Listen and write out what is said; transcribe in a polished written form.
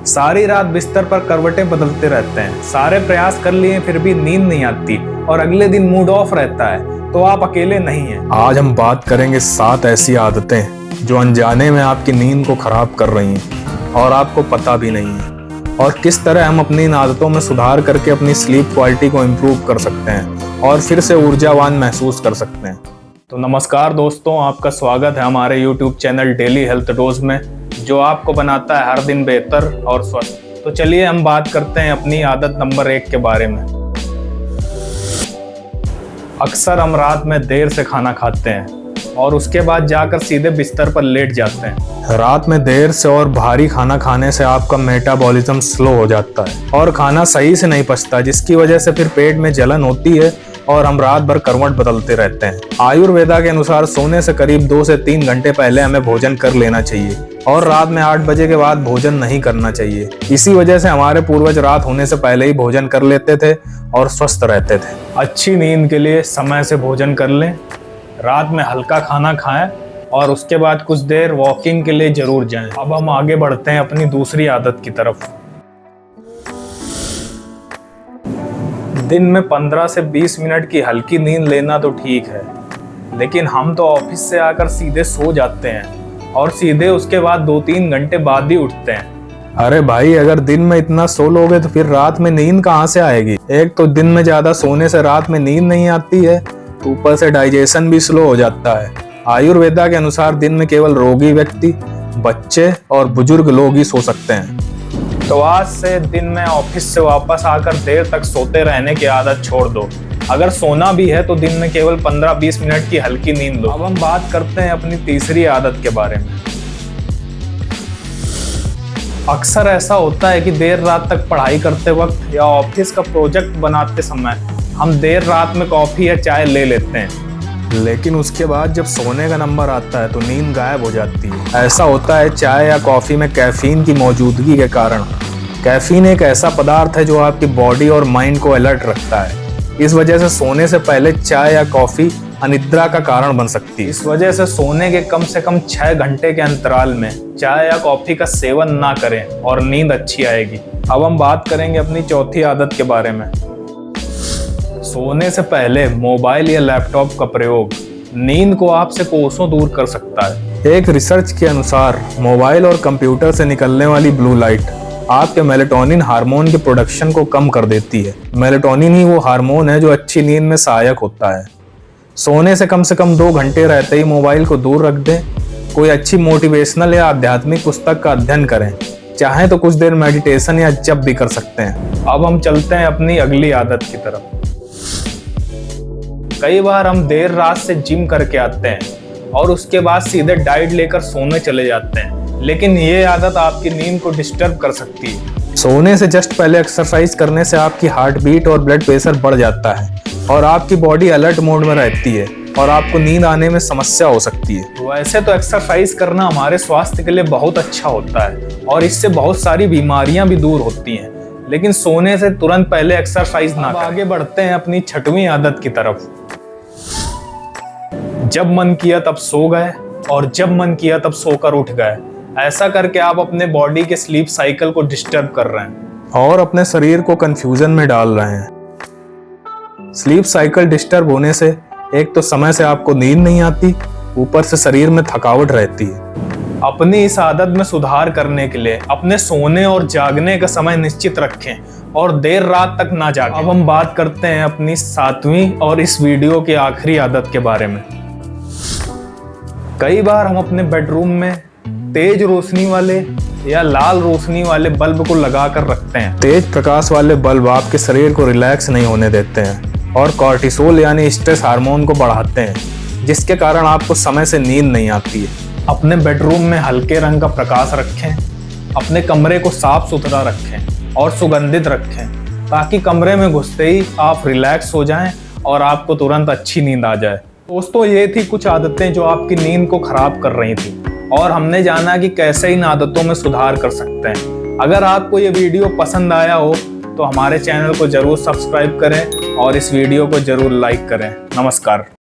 सारी रात बिस्तर पर करवटें बदलते रहते हैं, सारे प्रयास कर लिए फिर भी नींद नहीं आती और अगले दिन मूड ऑफ रहता है, तो आप अकेले नहीं हैं। आज हम बात करेंगे 7 ऐसी आदतें जो अनजाने में आपकी नींद को खराब कर रही हैं और आपको पता भी नहीं है, और किस तरह हम अपनी इन आदतों में सुधार करके अपनी स्लीप क्वालिटी को इम्प्रूव कर सकते हैं और फिर से ऊर्जावान महसूस कर सकते हैं। तो नमस्कार दोस्तों, आपका स्वागत है हमारे YouTube channel daily health dose में, जो आपको बनाता है हर दिन बेहतर और स्वस्थ। तो चलिए हम बात करते हैं अपनी आदत नंबर 1 के बारे में। अक्सर हम रात में देर से खाना खाते हैं और उसके बाद जाकर सीधे बिस्तर पर लेट जाते हैं। रात में देर से और भारी खाना खाने से आपका मेटाबॉलिज्म स्लो हो जाता है और खाना सही से नहीं पचता, जिसकी वजह से फिर पेट में जलन होती है और हम रात भर करवट बदलते रहते हैं। आयुर्वेदा के अनुसार सोने से करीब 2 से 3 घंटे पहले हमें भोजन कर लेना चाहिए और रात में 8 बजे के बाद भोजन नहीं करना चाहिए। इसी वजह से हमारे पूर्वज रात होने से पहले ही भोजन कर लेते थे और स्वस्थ रहते थे। अच्छी नींद के लिए समय से भोजन कर लें, रात में हल्का खाना खाएं और उसके बाद कुछ देर वॉकिंग के लिए जरूर जाएं। अब हम आगे बढ़ते हैं अपनी दूसरी आदत की तरफ। दिन में 15 से 20 मिनट की हल्की नींद लेना तो ठीक है, लेकिन हम तो ऑफिस से आकर सीधे सो जाते हैं और सीधे उसके बाद 2-3 घंटे बाद ही उठते हैं। अरे भाई, अगर दिन में इतना सो लोगे तो फिर रात में नींद कहाँ से आएगी? एक तो दिन में ज्यादा सोने से रात में नींद नहीं आती है, ऊपर से डाइजेशन भी स्लो हो जाता है। आयुर्वेदा के अनुसार दिन में केवल रोगी व्यक्ति, बच्चे और बुजुर्ग लोग ही सो सकते हैं। तो आज से दिन में ऑफिस से वापस आकर देर तक सोते रहने की आदत छोड़ दो। अगर सोना भी है तो दिन में केवल 15-20 मिनट की हल्की नींद लो। अब हम बात करते हैं अपनी तीसरी आदत के बारे में। अक्सर ऐसा होता है कि देर रात तक पढ़ाई करते वक्त या ऑफिस का प्रोजेक्ट बनाते समय हम देर रात में कॉफी या चाय ले लेते हैं, लेकिन उसके बाद जब सोने का नंबर आता है तो नींद गायब हो जाती है। ऐसा होता है चाय या कॉफी में कैफीन की मौजूदगी के कारण। कैफीन एक ऐसा पदार्थ है जो आपकी बॉडी और माइंड को अलर्ट रखता है। इस वजह से सोने से पहले चाय या कॉफी अनिद्रा का कारण बन सकती है। इस वजह से सोने के कम से कम 6 घंटे के अंतराल में चाय या कॉफी का सेवन ना करें और नींद अच्छी आएगी। अब हम बात करेंगे अपनी चौथी आदत के बारे में। सोने से पहले मोबाइल या लैपटॉप का प्रयोग नींद को आपसे कोसों दूर कर सकता है। एक रिसर्च के अनुसार मोबाइल और कंप्यूटर से निकलने वाली ब्लू लाइट आपके मेलेटोनिन हार्मोन के प्रोडक्शन को कम कर देती है। मेलेटोनिन ही वो हार्मोन है जो अच्छी नींद में सहायक होता है। सोने से कम 2 घंटे रहते ही मोबाइल को दूर रख दें। कोई अच्छी मोटिवेशनल या आध्यात्मिक पुस्तक का अध्ययन करें, चाहे तो कुछ देर मेडिटेशन या जप भी कर सकते हैं। अब हम चलते हैं अपनी अगली आदत की तरफ। कई बार हम देर रात से जिम करके आते हैं और उसके बाद सीधे डाइट लेकर सोने चले जाते हैं, लेकिन ये आदत आपकी नींद को डिस्टर्ब कर सकती है। सोने से जस्ट पहले एक्सरसाइज करने से आपकी हार्ट बीट और ब्लड प्रेशर बढ़ जाता है और आपकी बॉडी अलर्ट मोड में रहती है और आपको नींद आने में समस्या हो सकती है। वैसे तो एक्सरसाइज करना हमारे स्वास्थ्य के लिए बहुत अच्छा होता है और इससे बहुत सारी बीमारियां भी दूर होती हैं, लेकिन सोने से तुरंत पहले एक्सरसाइज ना करें। आगे बढ़ते हैं अपनी 6वीं आदत की तरफ। जब मन किया तब सो गए और जब मन किया तब सोकर उठ गए। ऐसा करके आप अपने बॉडी के स्लीप साइकिल को डिस्टर्ब कर रहे हैं और अपने शरीर को कंफ्यूजन में डाल रहे हैं। स्लीप साइकिल डिस्टर्ब होने से एक तो समय से आपको नींद नहीं आती, ऊपर से शरीर में थकावट रहती है। अपनी इस आदत में सुधार करने के लिए अपने सोने और जागने का समय निश्चित रखें और देर रात तक ना जागें। अब हम बात करते हैं अपनी 7वीं और इस वीडियो की आखिरी आदत के बारे में। कई बार हम अपने बेडरूम में तेज रोशनी वाले या लाल रोशनी वाले बल्ब को लगा कर रखते हैं। तेज प्रकाश वाले बल्ब आपके शरीर को रिलैक्स नहीं होने देते हैं और कॉर्टिसोल यानी स्ट्रेस हार्मोन को बढ़ाते हैं, जिसके कारण आपको समय से नींद नहीं आती है। अपने बेडरूम में हल्के रंग का प्रकाश रखें, अपने कमरे को साफ सुथरा रखें और सुगंधित रखें, ताकि कमरे में घुसते ही आप रिलैक्स हो जाएं और आपको तुरंत अच्छी नींद आ जाए। दोस्तों, ये थी कुछ आदतें जो आपकी नींद को खराब कर रही थी और हमने जाना कि कैसे इन आदतों में सुधार कर सकते हैं। अगर आपको ये वीडियो पसंद आया हो तो हमारे चैनल को जरूर सब्सक्राइब करें और इस वीडियो को जरूर लाइक करें। नमस्कार।